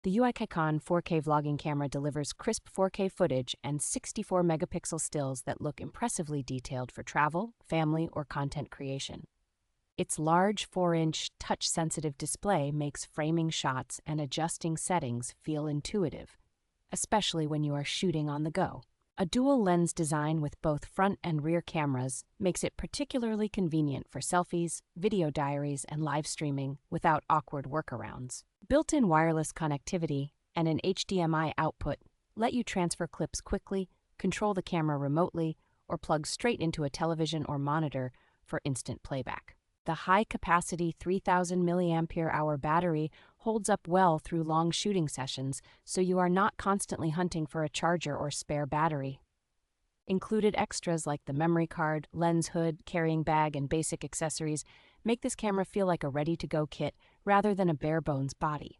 The UIKICON 4K vlogging camera delivers crisp 4K footage and 64 megapixel stills that look impressively detailed for travel, family, or content creation. Its large 4-inch touch-sensitive display makes framing shots and adjusting settings feel intuitive, especially when you are shooting on the go. A dual lens design with both front and rear cameras makes it particularly convenient for selfies, video diaries, and live streaming without awkward workarounds. Built-in wireless connectivity and an HDMI output let you transfer clips quickly, control the camera remotely, or plug straight into a television or monitor for instant playback. The high-capacity 3000 milliampere-hour battery holds up well through long shooting sessions, so you are not constantly hunting for a charger or spare battery. Included extras like the memory card, lens hood, carrying bag, and basic accessories make this camera feel like a ready-to-go kit rather than a bare-bones body.